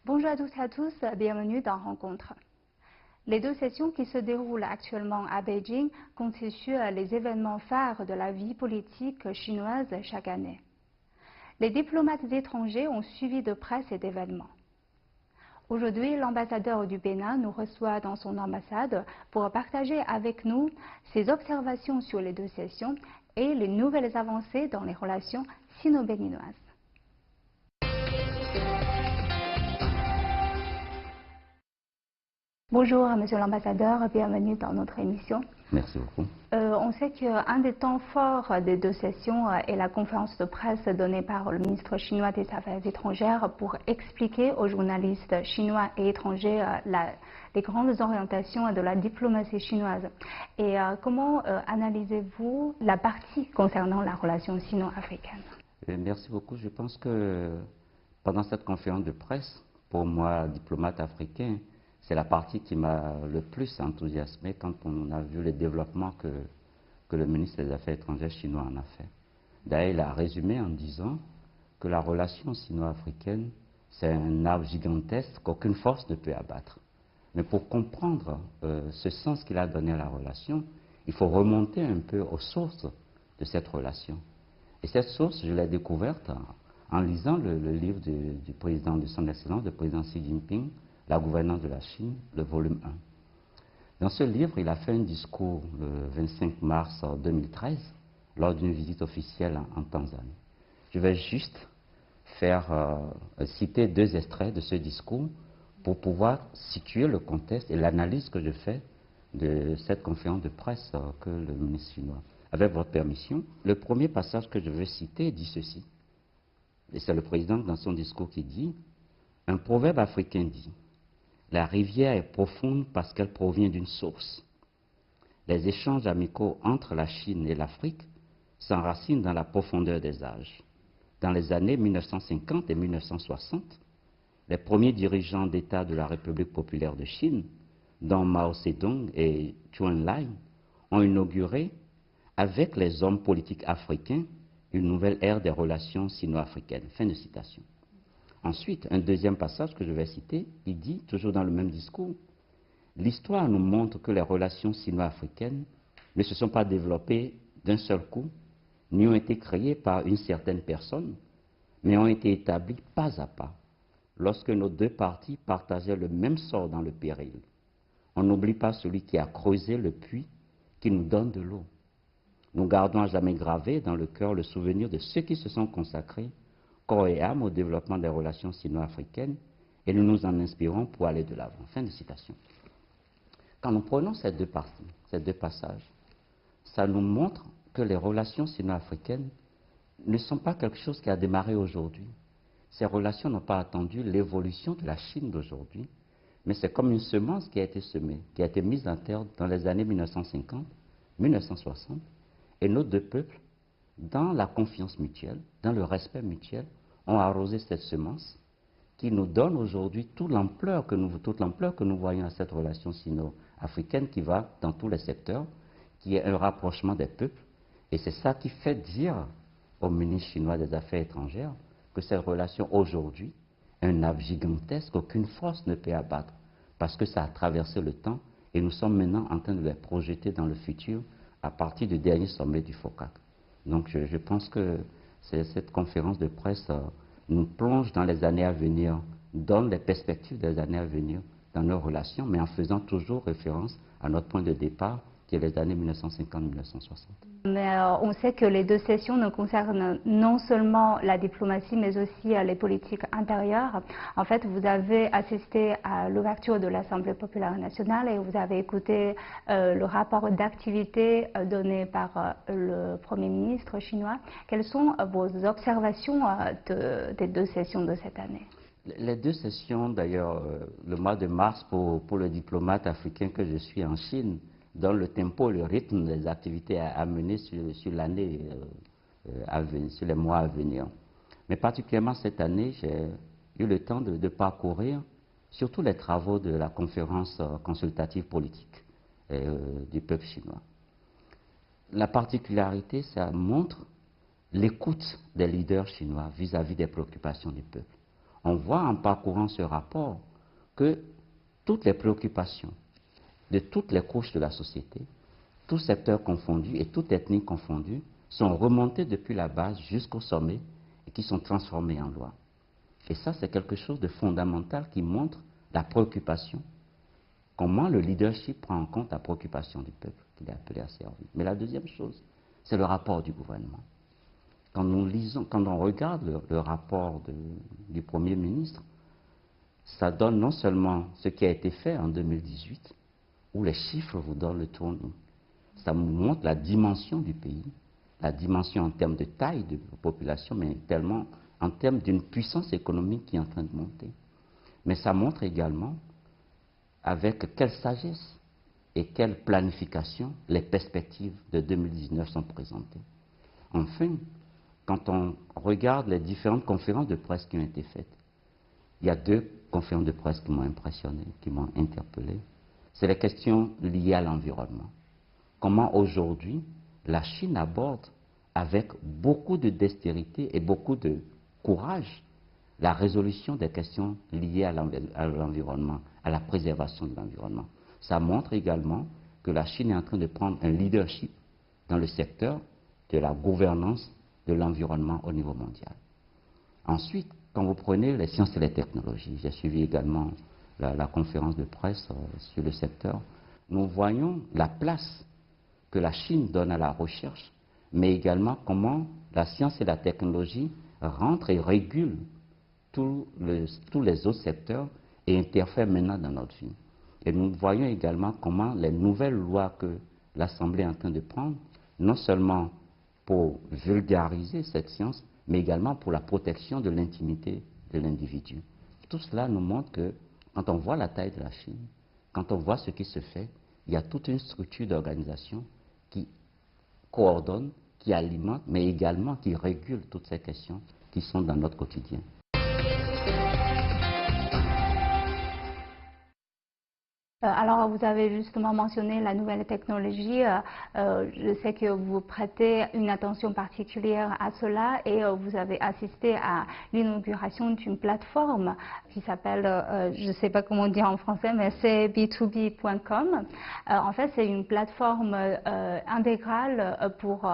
Bonjour à toutes et à tous, bienvenue dans Rencontre. Les deux sessions qui se déroulent actuellement à Beijing constituent les événements phares de la vie politique chinoise chaque année. Les diplomates étrangers ont suivi de près cet événement. Aujourd'hui, l'ambassadeur du Bénin nous reçoit dans son ambassade pour partager avec nous ses observations sur les deux sessions et les nouvelles avancées dans les relations sino-béninoises. Bonjour, monsieur l'ambassadeur, bienvenue dans notre émission. Merci beaucoup. On sait qu'un des temps forts des deux sessions est la conférence de presse donnée par le ministre chinois des Affaires étrangères pour expliquer aux journalistes chinois et étrangers les grandes orientations de la diplomatie chinoise. Et comment analysez-vous la partie concernant la relation sino-africaine? Merci beaucoup. Je pense que pendant cette conférence de presse, pour moi, diplomate africain, c'est la partie qui m'a le plus enthousiasmé quand on a vu le développement que le ministre des Affaires étrangères chinois en a fait. D'ailleurs, il a résumé en disant que la relation sino-africaine, c'est un arbre gigantesque qu'aucune force ne peut abattre. Mais pour comprendre ce sens qu'il a donné à la relation, il faut remonter un peu aux sources de cette relation. Et cette source, je l'ai découverte en lisant le livre du président de son Excellence, le président Xi Jinping, La gouvernance de la Chine, le volume 1. Dans ce livre, il a fait un discours le 25 mars 2013, lors d'une visite officielle en Tanzanie. Je vais juste citer deux extraits de ce discours pour pouvoir situer le contexte et l'analyse que je fais de cette conférence de presse que le ministre chinois. Avec votre permission, le premier passage que je veux citer dit ceci. Et c'est le président dans son discours qui dit « Un proverbe africain dit « La rivière est profonde parce qu'elle provient d'une source. Les échanges amicaux entre la Chine et l'Afrique s'enracinent dans la profondeur des âges. Dans les années 1950 et 1960, les premiers dirigeants d'État de la République populaire de Chine, dont Mao Zedong et Zhou Enlai, ont inauguré, avec les hommes politiques africains, une nouvelle ère des relations sino-africaines. » Fin de citation. Ensuite, un deuxième passage que je vais citer, il dit, toujours dans le même discours, « L'histoire nous montre que les relations sino-africaines ne se sont pas développées d'un seul coup, ni ont été créées par une certaine personne, mais ont été établies pas à pas, lorsque nos deux parties partageaient le même sort dans le péril. On n'oublie pas celui qui a creusé le puits qui nous donne de l'eau. Nous gardons à jamais gravé dans le cœur le souvenir de ceux qui se sont consacrés corps et âme au développement des relations sino-africaines et nous nous en inspirons pour aller de l'avant. » Fin de citation. Quand nous prenons ces deux parties, ces deux passages, ça nous montre que les relations sino-africaines ne sont pas quelque chose qui a démarré aujourd'hui. Ces relations n'ont pas attendu l'évolution de la Chine d'aujourd'hui, mais c'est comme une semence qui a été semée, qui a été mise en terre dans les années 1950, 1960, et nos deux peuples, dans la confiance mutuelle, dans le respect mutuel, ont arrosé cette semence qui nous donne aujourd'hui toute l'ampleur que nous voyons à cette relation sino-africaine qui va dans tous les secteurs, qui est un rapprochement des peuples. Et c'est ça qui fait dire au ministre chinois des Affaires étrangères que cette relation aujourd'hui est un arbre gigantesque qu'aucune force ne peut abattre, parce que ça a traversé le temps et nous sommes maintenant en train de les projeter dans le futur à partir du dernier sommet du FOCAC. Donc je pense que cette conférence de presse nous plonge dans les années à venir, donne les perspectives des années à venir dans nos relations, mais en faisant toujours référence à notre point de départ, qui est les années 1950-1960. Mais on sait que les deux sessions ne concernent non seulement la diplomatie, mais aussi les politiques intérieures. En fait, vous avez assisté à l'ouverture de l'Assemblée populaire nationale et vous avez écouté le rapport d'activité donné par le Premier ministre chinois. Quelles sont vos observations des deux sessions de cette année? Les deux sessions, d'ailleurs, le mois de mars pour le diplomate africain que je suis en Chine, dans le tempo, le rythme des activités à mener sur l'année, sur les mois à venir. Mais particulièrement cette année, j'ai eu le temps de parcourir surtout les travaux de la conférence consultative politique du peuple chinois. La particularité, ça montre l'écoute des leaders chinois vis-à-vis des préoccupations du peuple. on voit en parcourant ce rapport que toutes les préoccupations de toutes les couches de la société, tous secteurs confondus et toute ethnie confondue, sont remontées depuis la base jusqu'au sommet et qui sont transformées en loi. Et ça, c'est quelque chose de fondamental qui montre la préoccupation, comment le leadership prend en compte la préoccupation du peuple qu'il est appelé à servir. Mais la deuxième chose, c'est le rapport du gouvernement. Quand on regarde le rapport du Premier ministre, ça donne non seulement ce qui a été fait en 2018, où les chiffres vous donnent le tournis. Ça vous montre la dimension du pays, la dimension en termes de taille de population, mais tellement en termes d'une puissance économique qui est en train de monter. Mais ça montre également avec quelle sagesse et quelle planification les perspectives de 2019 sont présentées. Enfin, quand on regarde les différentes conférences de presse qui ont été faites, il y a deux conférences de presse qui m'ont impressionné, qui m'ont interpellé. C'est les questions liées à l'environnement. Comment aujourd'hui la Chine aborde avec beaucoup de dextérité et beaucoup de courage la résolution des questions liées à l'environnement, à la préservation de l'environnement. Ça montre également que la Chine est en train de prendre un leadership dans le secteur de la gouvernance de l'environnement au niveau mondial. Ensuite, quand vous prenez les sciences et les technologies, j'ai suivi également la conférence de presse sur le secteur, nous voyons la place que la Chine donne à la recherche, mais également comment la science et la technologie rentrent et régulent tous les autres secteurs et interfèrent maintenant dans notre vie. Et nous voyons également comment les nouvelles lois que l'Assemblée est en train de prendre, non seulement pour vulgariser cette science, mais également pour la protection de l'intimité de l'individu. Tout cela nous montre que quand on voit la taille de la Chine, quand on voit ce qui se fait, il y a toute une structure d'organisation qui coordonne, qui alimente, mais également qui régule toutes ces questions qui sont dans notre quotidien. Alors, vous avez justement mentionné la nouvelle technologie. Je sais que vous prêtez une attention particulière à cela et vous avez assisté à l'inauguration d'une plateforme qui s'appelle, je ne sais pas comment dire en français, mais c'est b2b.com. En fait, c'est une plateforme intégrale pour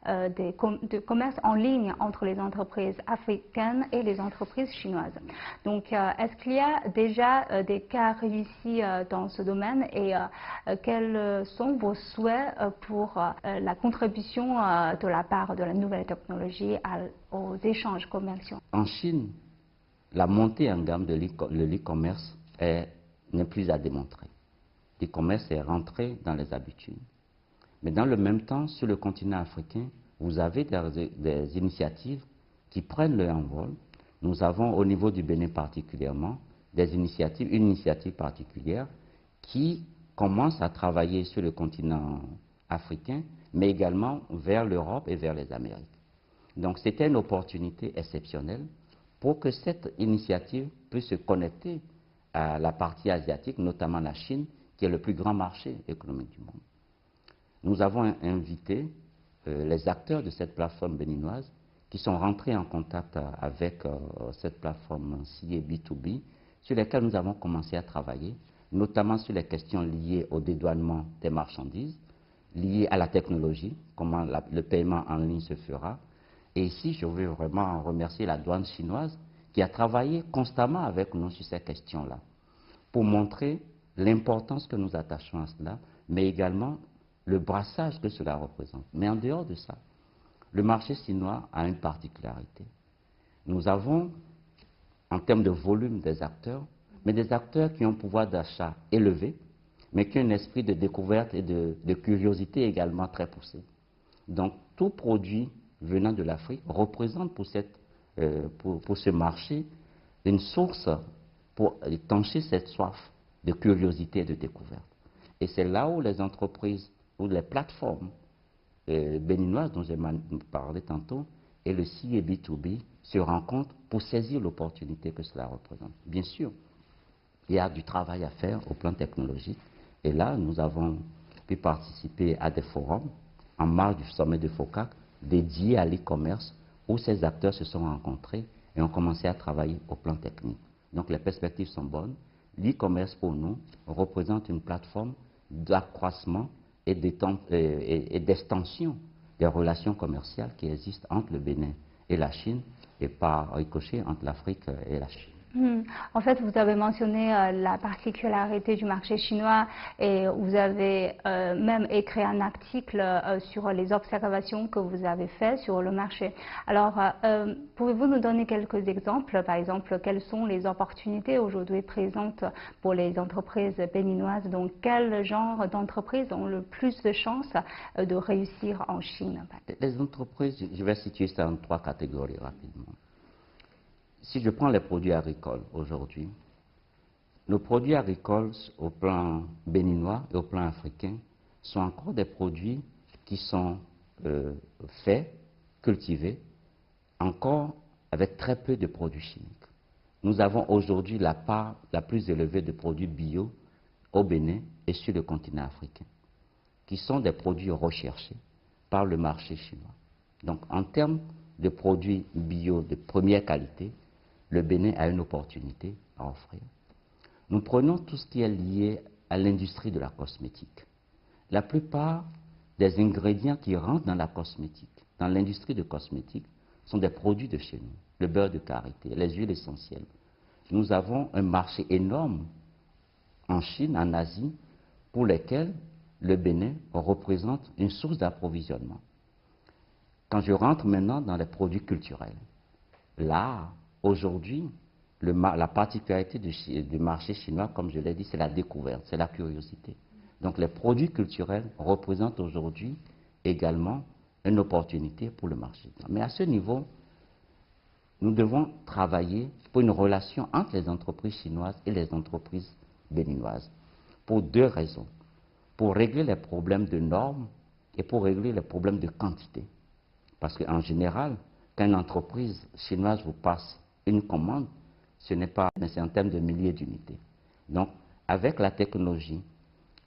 de commerce en ligne entre les entreprises africaines et les entreprises chinoises. Donc, est-ce qu'il y a déjà des cas réussis dans ce domaine et quels sont vos souhaits pour la contribution de la part de la nouvelle technologie aux échanges commerciaux? En Chine, la montée en gamme de l'e-commerce n'est plus à démontrer. L'e-commerce est rentré dans les habitudes. Mais dans le même temps, sur le continent africain, vous avez des initiatives qui prennent leur envol. Nous avons au niveau du Bénin particulièrement une initiative particulière qui commence à travailler sur le continent africain, mais également vers l'Europe et vers les Amériques. Donc c'était une opportunité exceptionnelle pour que cette initiative puisse se connecter à la partie asiatique, notamment la Chine, qui est le plus grand marché économique du monde. Nous avons invité les acteurs de cette plateforme béninoise qui sont rentrés en contact avec cette plateforme-ci et B2B, sur lesquelles nous avons commencé à travailler, notamment sur les questions liées au dédouanement des marchandises, liées à la technologie, comment le paiement en ligne se fera. Et ici, je veux vraiment remercier la douane chinoise qui a travaillé constamment avec nous sur ces questions-là, pour montrer l'importance que nous attachons à cela, mais également le brassage que cela représente. Mais en dehors de ça, le marché chinois a une particularité. Nous avons, en termes de volume des acteurs, mais des acteurs qui ont un pouvoir d'achat élevé, mais qui ont un esprit de découverte et de curiosité également très poussé. Donc, tout produit venant de l'Afrique représente pour ce marché une source pour étancher cette soif de curiosité et de découverte. Et c'est là où les entreprises, ou les plateformes béninoises dont j'ai parlé tantôt, et le CIE B2B se rencontrent pour saisir l'opportunité que cela représente. Bien sûr, il y a du travail à faire au plan technologique. Et là, nous avons pu participer à des forums en marge du sommet de FOCAC dédiés à l'e-commerce où ces acteurs se sont rencontrés et ont commencé à travailler au plan technique. Donc les perspectives sont bonnes. L'e-commerce pour nous représente une plateforme d'accroissement et d'extension des relations commerciales qui existent entre le Bénin et la Chine et par ricochet entre l'Afrique et la Chine. En fait, vous avez mentionné la particularité du marché chinois et vous avez même écrit un article sur les observations que vous avez faites sur le marché. Alors, pouvez-vous nous donner quelques exemples? Par exemple, quelles sont les opportunités aujourd'hui présentes pour les entreprises béninoises? Donc, quel genre d'entreprises ont le plus de chances de réussir en Chine? Les entreprises, je vais situer ça en 3 catégories rapidement. Si je prends les produits agricoles aujourd'hui, nos produits agricoles au plan béninois et au plan africain sont encore des produits qui sont faits, cultivés, encore avec très peu de produits chimiques. Nous avons aujourd'hui la part la plus élevée de produits bio au Bénin et sur le continent africain, qui sont des produits recherchés par le marché chinois. Donc en termes de produits bio de première qualité, le Bénin a une opportunité à offrir. Nous prenons tout ce qui est lié à l'industrie de la cosmétique. La plupart des ingrédients qui rentrent dans la cosmétique, dans l'industrie de cosmétique, sont des produits de chez nous. Le beurre de karité, les huiles essentielles. Nous avons un marché énorme en Chine, en Asie, pour lesquels le Bénin représente une source d'approvisionnement. Quand je rentre maintenant dans les produits culturels, l'art, aujourd'hui, la particularité du marché chinois, comme je l'ai dit, c'est la découverte, c'est la curiosité. Donc les produits culturels représentent aujourd'hui également une opportunité pour le marché. Mais à ce niveau, nous devons travailler pour une relation entre les entreprises chinoises et les entreprises béninoises, pour 2 raisons. Pour régler les problèmes de normes et pour régler les problèmes de quantité. Parce qu'en général, quand une entreprise chinoise vous passe une commande, ce n'est pas, mais c'est en termes de milliers d'unités. Donc, avec la technologie,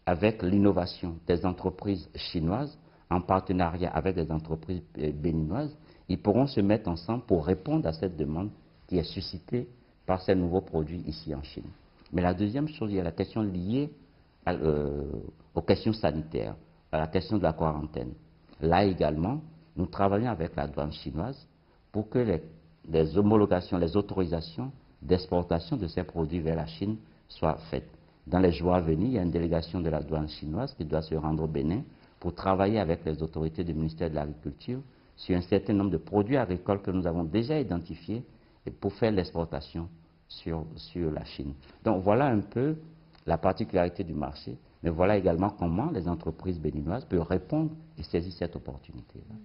avec l'innovation des entreprises chinoises, en partenariat avec des entreprises béninoises, ils pourront se mettre ensemble pour répondre à cette demande qui est suscitée par ces nouveaux produits ici en Chine. Mais la deuxième chose, il y a la question liée aux questions sanitaires, à la question de la quarantaine. Là également, nous travaillons avec la douane chinoise pour que les homologations, les autorisations d'exportation de ces produits vers la Chine soient faites. Dans les jours à venir, il y a une délégation de la douane chinoise qui doit se rendre au Bénin pour travailler avec les autorités du ministère de l'Agriculture sur un certain nombre de produits agricoles que nous avons déjà identifiés et pour faire l'exportation sur la Chine. Donc voilà un peu la particularité du marché, mais voilà également comment les entreprises béninoises peuvent répondre et saisir cette opportunité-là.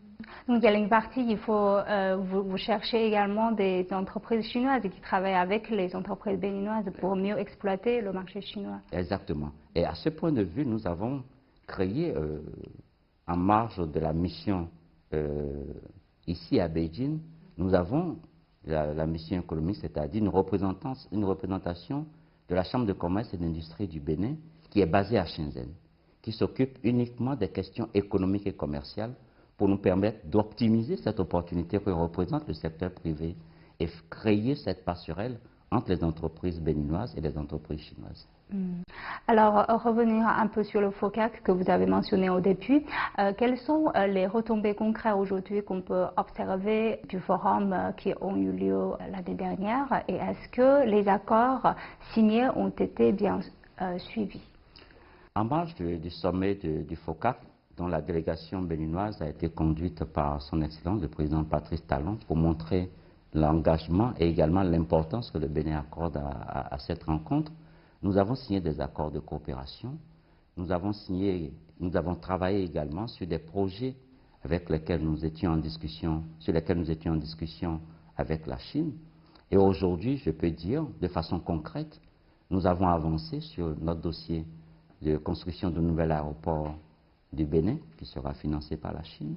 Donc, il y a une partie, il faut, vous cherchez également des entreprises chinoises qui travaillent avec les entreprises béninoises pour mieux exploiter le marché chinois. Exactement. Et à ce point de vue, nous avons créé, en marge de la mission ici à Beijing, nous avons la mission économique, c'est-à-dire une représentation de la Chambre de commerce et d'industrie du Bénin qui est basée à Shenzhen, qui s'occupe uniquement des questions économiques et commerciales pour nous permettre d'optimiser cette opportunité que représente le secteur privé et créer cette passerelle entre les entreprises béninoises et les entreprises chinoises. Alors, revenir un peu sur le FOCAC que vous avez mentionné au début, quelles sont les retombées concrètes aujourd'hui qu'on peut observer du forum qui ont eu lieu l'année dernière et est-ce que les accords signés ont été bien suivis? En marge du sommet du FOCAC, dont la délégation béninoise a été conduite par son Excellence le président Patrice Talon pour montrer l'engagement et également l'importance que le Bénin accorde à cette rencontre, nous avons signé des accords de coopération. Nous avons travaillé également sur des projets avec lesquels nous étions en discussion, avec la Chine. Et aujourd'hui, je peux dire, de façon concrète, nous avons avancé sur notre dossier de construction de nouvel aéroport du Bénin, qui sera financé par la Chine.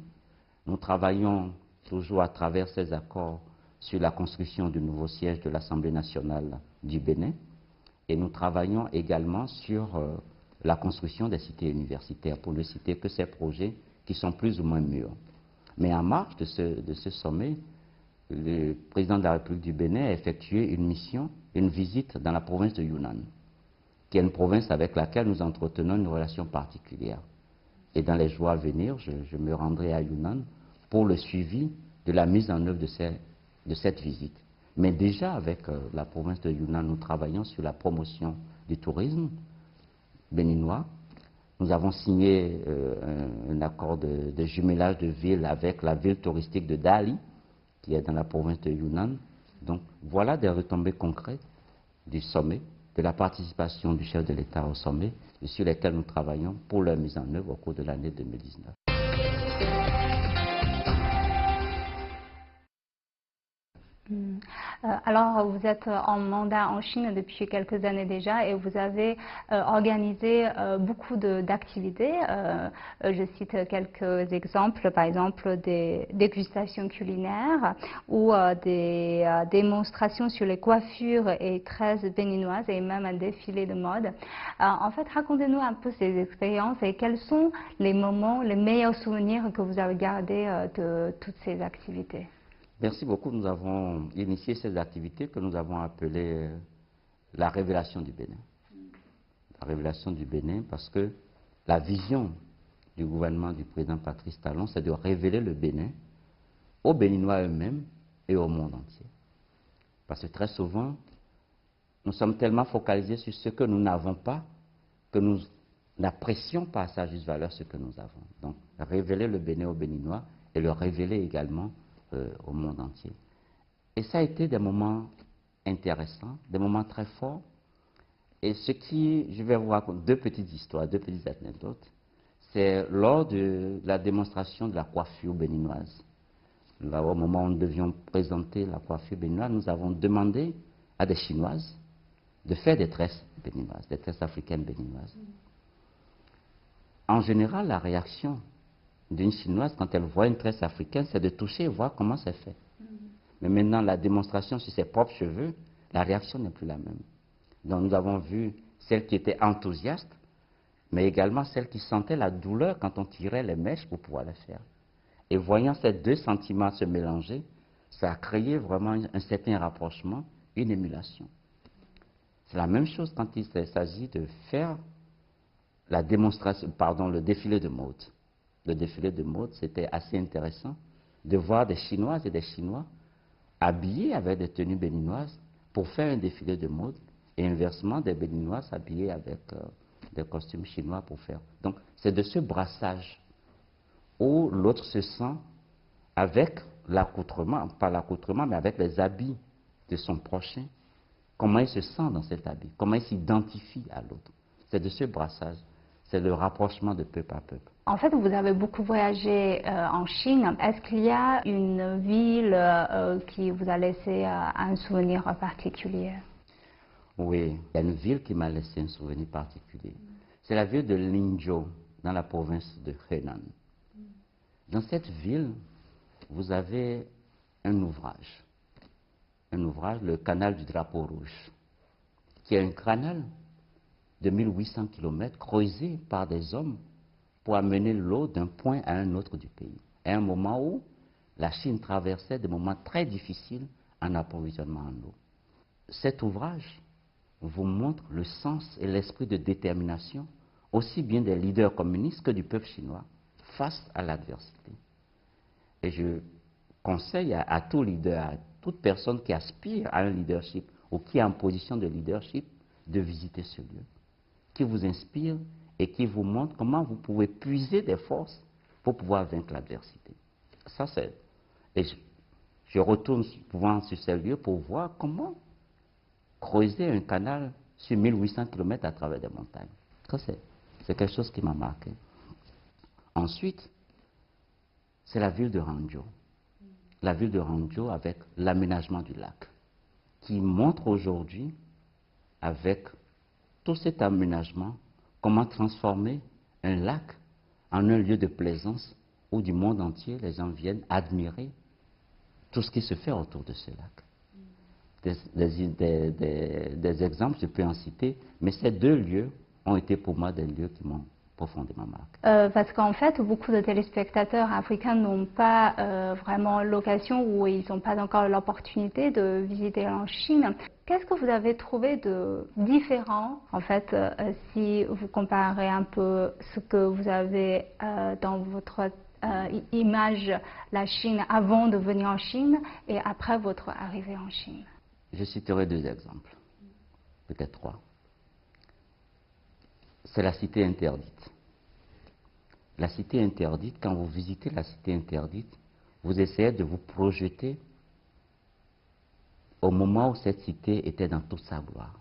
Nous travaillons toujours à travers ces accords sur la construction du nouveau siège de l'Assemblée nationale du Bénin. Et nous travaillons également sur la construction des cités universitaires, pour ne citer que ces projets qui sont plus ou moins mûrs. Mais en marge de ce sommet, le président de la République du Bénin a effectué une mission, une visite dans la province de Yunnan, qui est une province avec laquelle nous entretenons une relation particulière. Et dans les jours à venir, je me rendrai à Yunnan pour le suivi de la mise en œuvre de cette visite. Mais déjà avec la province de Yunnan, nous travaillons sur la promotion du tourisme béninois. Nous avons signé un accord de jumelage de ville avec la ville touristique de Dali, qui est dans la province de Yunnan. Donc voilà des retombées concrètes du sommet, de la participation du chef de l'État au sommet, sur lesquelles nous travaillons pour leur mise en œuvre au cours de l'année 2019. Alors, vous êtes en mandat en Chine depuis quelques années déjà et vous avez organisé beaucoup d'activités. Je cite quelques exemples, par exemple des dégustations culinaires ou des démonstrations sur les coiffures et tresses béninoises et même un défilé de mode. En fait, racontez-nous un peu ces expériences et quels sont les moments, les meilleurs souvenirs que vous avez gardés de toutes ces activités. Merci beaucoup. Nous avons initié ces activités que nous avons appelées la révélation du Bénin. La révélation du Bénin parce que la vision du gouvernement du président Patrice Talon, c'est de révéler le Bénin aux Béninois eux-mêmes et au monde entier. Parce que très souvent, nous sommes tellement focalisés sur ce que nous n'avons pas que nous n'apprécions pas à sa juste valeur ce que nous avons. Donc, révéler le Bénin aux Béninois et le révéler également au monde entier. Et ça a été des moments intéressants, des moments très forts. Et je vais vous raconter deux petites histoires, deux petites anecdotes. C'est lors de la démonstration de la coiffure béninoise. Là, au moment où nous devions présenter la coiffure béninoise, nous avons demandé à des Chinoises de faire des tresses béninoises, des tresses africaines béninoises. En général, la réaction d'une Chinoise, quand elle voit une tresse africaine, c'est de toucher et voir comment c'est fait. Mais maintenant, la démonstration sur ses propres cheveux, la réaction n'est plus la même. Donc nous avons vu celle qui était enthousiaste, mais également celle qui sentait la douleur quand on tirait les mèches pour pouvoir les faire. Et voyant ces deux sentiments se mélanger, ça a créé vraiment un certain rapprochement, une émulation. C'est la même chose quand il s'agit de faire la démonstration, le défilé de mode. Le défilé de mode, c'était assez intéressant de voir des Chinoises et des Chinois habillés avec des tenues béninoises pour faire un défilé de mode et inversement des Béninoises habillés avec des costumes chinois pour faire. Donc c'est de ce brassage où l'autre se sent avec l'accoutrement, pas l'accoutrement, mais avec les habits de son prochain, comment il se sent dans cet habit, comment il s'identifie à l'autre. C'est de ce brassage. C'est le rapprochement de peuple à peuple. En fait, vous avez beaucoup voyagé en Chine. Est-ce qu'il y a une ville qui vous a laissé un souvenir particulier? Oui, il y a une ville qui m'a laissé un souvenir particulier. C'est la ville de Linzhou, dans la province de Henan. Dans cette ville, vous avez un ouvrage, le canal du drapeau rouge, qui est un canal de 1800 km creusé par des hommes pour amener l'eau d'un point à un autre du pays. À un moment où la Chine traversait des moments très difficiles en approvisionnement en eau. Cet ouvrage vous montre le sens et l'esprit de détermination aussi bien des leaders communistes que du peuple chinois face à l'adversité. Et je conseille à tout leader, à toute personne qui aspire à un leadership ou qui est en position de leadership de visiter ce lieu, qui vous inspire et qui vous montre comment vous pouvez puiser des forces pour pouvoir vaincre l'adversité. Ça, c'est... Et je retourne souvent sur ces lieux pour voir comment creuser un canal sur 1800 km à travers des montagnes. Ça, c'est quelque chose qui m'a marqué. Ensuite, c'est la ville de Hangzhou. La ville de Hangzhou avec l'aménagement du lac, qui montre aujourd'hui, avec tout cet aménagement, comment transformer un lac en un lieu de plaisance où du monde entier, les gens viennent admirer tout ce qui se fait autour de ce lac. Des exemples, je peux en citer, mais ces deux lieux ont été pour moi des lieux qui m'ont profondément marqué. Parce qu'en fait, beaucoup de téléspectateurs africains n'ont pas vraiment l'occasion ou ils n'ont pas encore l'opportunité de visiter en Chine. Qu'est-ce que vous avez trouvé de différent, en fait, si vous comparez un peu ce que vous avez dans votre image, la Chine avant de venir en Chine et après votre arrivée en Chine? Je citerai 2 exemples, peut-être 3. C'est la cité interdite. La cité interdite, quand vous visitez la cité interdite, vous essayez de vous projeter au moment où cette cité était dans toute sa gloire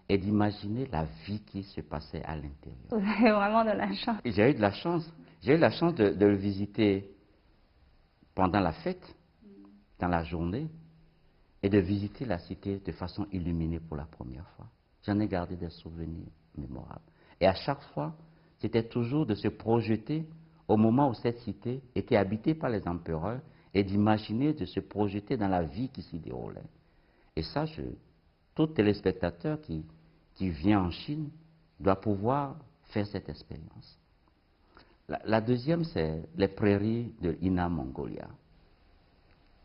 et d'imaginer la vie qui se passait à l'intérieur. Vous avez vraiment de la chance. J'ai eu de la chance. J'ai eu la chance de le visiter pendant la fête, dans la journée, et de visiter la cité de façon illuminée pour la première fois. J'en ai gardé des souvenirs mémorables. Et à chaque fois, c'était toujours de se projeter au moment où cette cité était habitée par les empereurs et d'imaginer de se projeter dans la vie qui s'y déroulait. Et ça, tout téléspectateur qui vient en Chine doit pouvoir faire cette expérience. La deuxième, c'est les prairies de Inner Mongolia.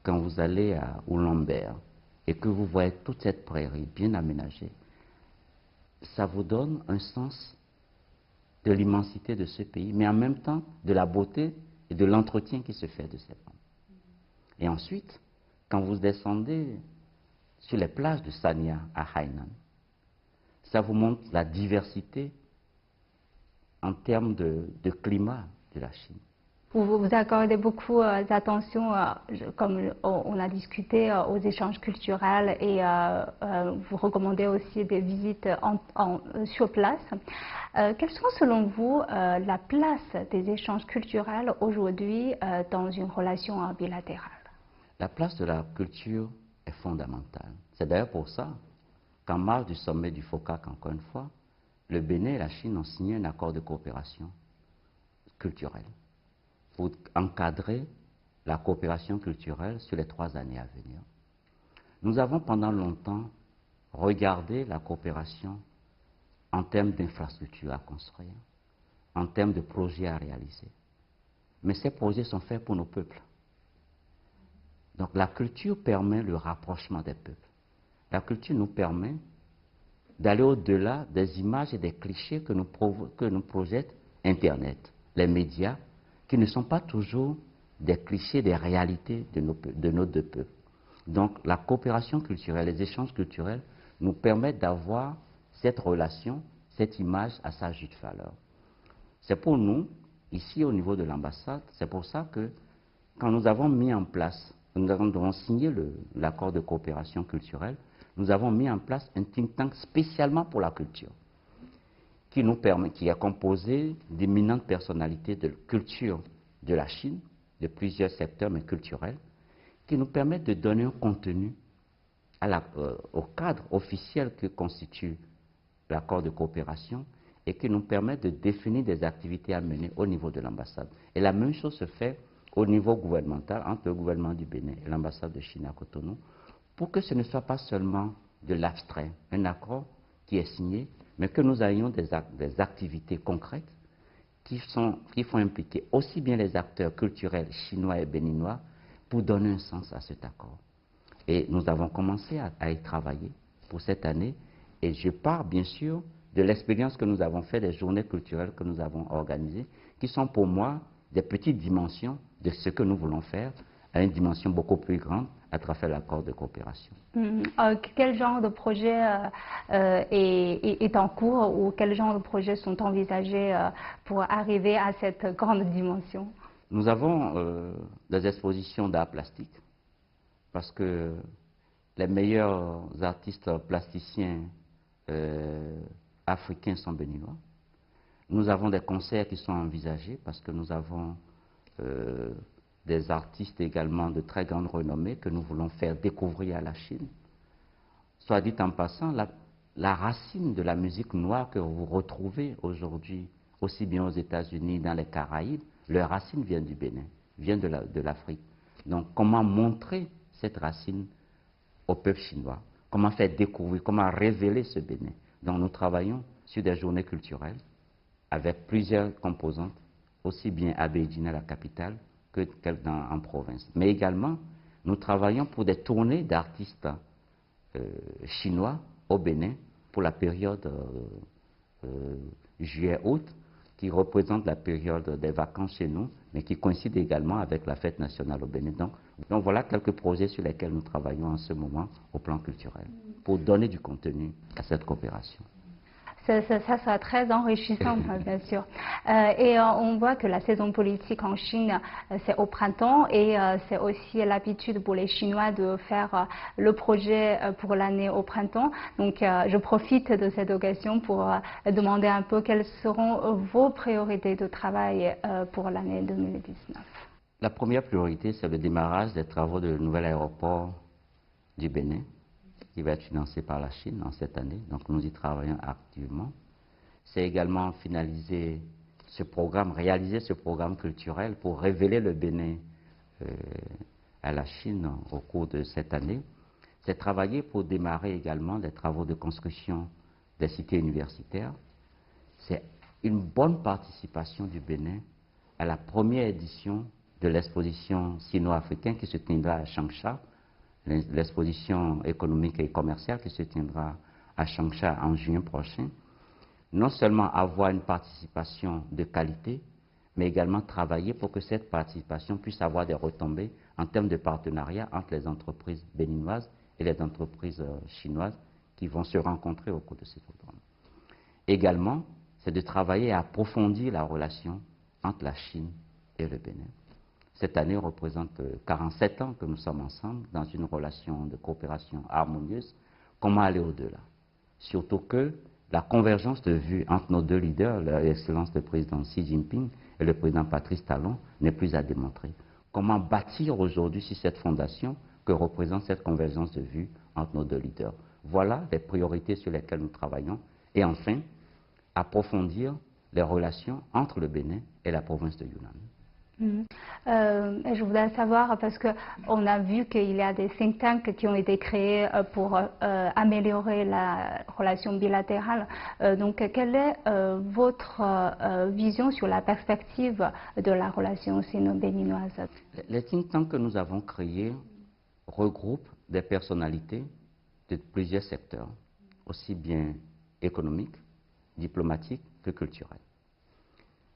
Quand vous allez à Ulaanbaatar et que vous voyez toute cette prairie bien aménagée, ça vous donne un sens de l'immensité de ce pays, mais en même temps de la beauté et de l'entretien qui se fait de cette langue. Et ensuite, quand vous descendez sur les plages de Sanya à Hainan, ça vous montre la diversité en termes de climat de la Chine. Vous accordez beaucoup d'attention, comme on a discuté, aux échanges culturels et vous recommandez aussi des visites sur place. Quelles sont selon vous la place des échanges culturels aujourd'hui dans une relation bilatérale? La place de la culture est fondamentale. C'est d'ailleurs pour ça qu'en marge du sommet du FOCAC, encore une fois, le Bénin et la Chine ont signé un accord de coopération culturelle pour encadrer la coopération culturelle sur les 3 années à venir. Nous avons pendant longtemps regardé la coopération en termes d'infrastructures à construire, en termes de projets à réaliser. Mais ces projets sont faits pour nos peuples. Donc la culture permet le rapprochement des peuples. La culture nous permet d'aller au-delà des images et des clichés que nous projette Internet, les médias, qui ne sont pas toujours des clichés, des réalités de nos 2 peuples. Donc la coopération culturelle, les échanges culturels nous permettent d'avoir cette relation, cette image à sa juste valeur. C'est pour nous, ici au niveau de l'ambassade, c'est pour ça que quand nous avons mis en place, nous avons signé l'accord de coopération culturelle, nous avons mis en place un think tank spécialement pour la culture, qui est composé d'éminentes personnalités de culture de la Chine, de plusieurs secteurs mais culturels, qui nous permettent de donner un contenu au cadre officiel que constitue l'accord de coopération et qui nous permettent de définir des activités à mener au niveau de l'ambassade. Et la même chose se fait au niveau gouvernemental entre le gouvernement du Bénin et l'ambassade de Chine à Cotonou, pour que ce ne soit pas seulement de l'abstrait, un accord qui est signé, mais que nous ayons des activités concrètes qui font impliquer aussi bien les acteurs culturels chinois et béninois pour donner un sens à cet accord. Et nous avons commencé à y travailler pour cette année, et je pars bien sûr de l'expérience que nous avons faite des journées culturelles que nous avons organisées, qui sont pour moi des petites dimensions de ce que nous voulons faire à une dimension beaucoup plus grande à travers l'accord de coopération. Quel genre de projet est en cours ou quel genre de projets sont envisagés pour arriver à cette grande dimension? Nous avons des expositions d'art plastique parce que les meilleurs artistes plasticiens africains sont béninois. Nous avons des concerts qui sont envisagés parce que nous avons des artistes également de très grande renommée que nous voulons faire découvrir à la Chine. Soit dit en passant, la racine de la musique noire que vous retrouvez aujourd'hui, aussi bien aux États-Unis, dans les Caraïbes, leur racine vient du Bénin, vient de l'Afrique. Donc comment montrer cette racine au peuple chinois? Comment faire découvrir, comment révéler ce Bénin? Donc nous travaillons sur des journées culturelles avec plusieurs composantes, aussi bien à Beijing, à la capitale, que en province. Mais également, nous travaillons pour des tournées d'artistes chinois au Bénin pour la période juillet-août, qui représente la période des vacances chez nous, mais qui coïncide également avec la fête nationale au Bénin. Donc voilà quelques projets sur lesquels nous travaillons en ce moment au plan culturel, pour donner du contenu à cette coopération. Ça sera très enrichissant, bien sûr. Et on voit que la saison politique en Chine, c'est au printemps et c'est aussi l'habitude pour les Chinois de faire le projet pour l'année au printemps. Donc je profite de cette occasion pour demander un peu quelles seront vos priorités de travail pour l'année 2019. La première priorité, c'est le démarrage des travaux du nouvel aéroport du Bénin, qui va être financé par la Chine en cette année. Donc nous y travaillons activement. C'est également finaliser ce programme, réaliser ce programme culturel pour révéler le Bénin à la Chine au cours de cette année. C'est travailler pour démarrer également des travaux de construction des cités universitaires. C'est une bonne participation du Bénin à la première édition de l'exposition sino-africaine qui se tiendra à Changsha, l'exposition économique et commerciale qui se tiendra à Changsha en juin prochain. Non seulement avoir une participation de qualité, mais également travailler pour que cette participation puisse avoir des retombées en termes de partenariat entre les entreprises béninoises et les entreprises chinoises qui vont se rencontrer au cours de ce programme. Également, c'est de travailler à approfondir la relation entre la Chine et le Bénin. Cette année représente 47 ans que nous sommes ensemble dans une relation de coopération harmonieuse. Comment aller au-delà? Surtout que la convergence de vues entre nos deux leaders, l'excellence du président Xi Jinping et le président Patrice Talon, n'est plus à démontrer. Comment bâtir aujourd'hui sur cette fondation que représente cette convergence de vues entre nos deux leaders? Voilà les priorités sur lesquelles nous travaillons. Et enfin, approfondir les relations entre le Bénin et la province de Yunnan. Je voudrais savoir, parce qu'on a vu qu'il y a des think tanks qui ont été créés pour améliorer la relation bilatérale. Donc, quelle est votre vision sur la perspective de la relation sino-béninoise? Les think tanks que nous avons créés regroupent des personnalités de plusieurs secteurs, aussi bien économiques, diplomatiques que culturels.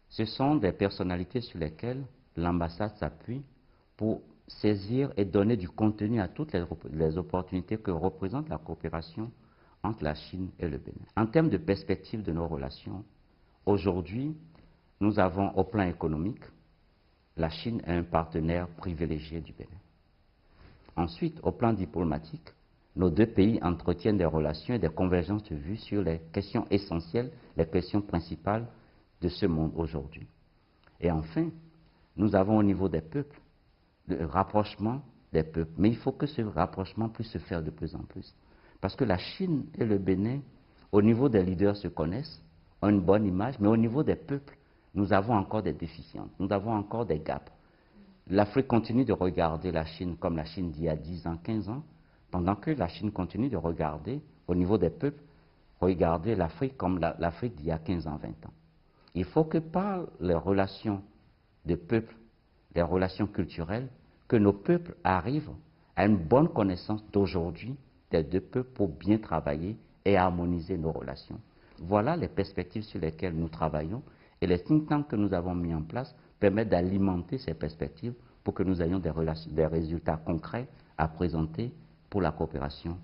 Ce sont des personnalités sur lesquelles l'ambassade s'appuie pour saisir et donner du contenu à toutes les opportunités que représente la coopération entre la Chine et le Bénin. En termes de perspective de nos relations, aujourd'hui, nous avons au plan économique, la Chine est un partenaire privilégié du Bénin. Ensuite, au plan diplomatique, nos deux pays entretiennent des relations et des convergences de vues sur les questions essentielles, les questions principales de ce monde aujourd'hui. Et enfin, nous avons au niveau des peuples le rapprochement des peuples. Mais il faut que ce rapprochement puisse se faire de plus en plus. Parce que la Chine et le Bénin, au niveau des leaders, se connaissent, ont une bonne image, mais au niveau des peuples, nous avons encore des déficiences, nous avons encore des gaps. L'Afrique continue de regarder la Chine comme la Chine d'il y a 10 ans, 15 ans, pendant que la Chine continue de regarder, au niveau des peuples, regarder l'Afrique comme l'Afrique d'il y a 15 ans, 20 ans. Il faut que par les relations de peuples, les relations culturelles, que nos peuples arrivent à une bonne connaissance d'aujourd'hui des deux peuples pour bien travailler et harmoniser nos relations. Voilà les perspectives sur lesquelles nous travaillons et les think tanks que nous avons mis en place permettent d'alimenter ces perspectives pour que nous ayons des résultats concrets à présenter pour la coopération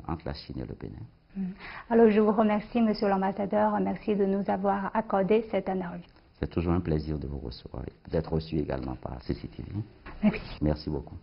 entre la Chine et le Bénin. Alors je vous remercie, Monsieur l'ambassadeur, merci de nous avoir accordé cette interview. C'est toujours un plaisir de vous recevoir, d'être reçu également par CCTV. Merci. Merci beaucoup.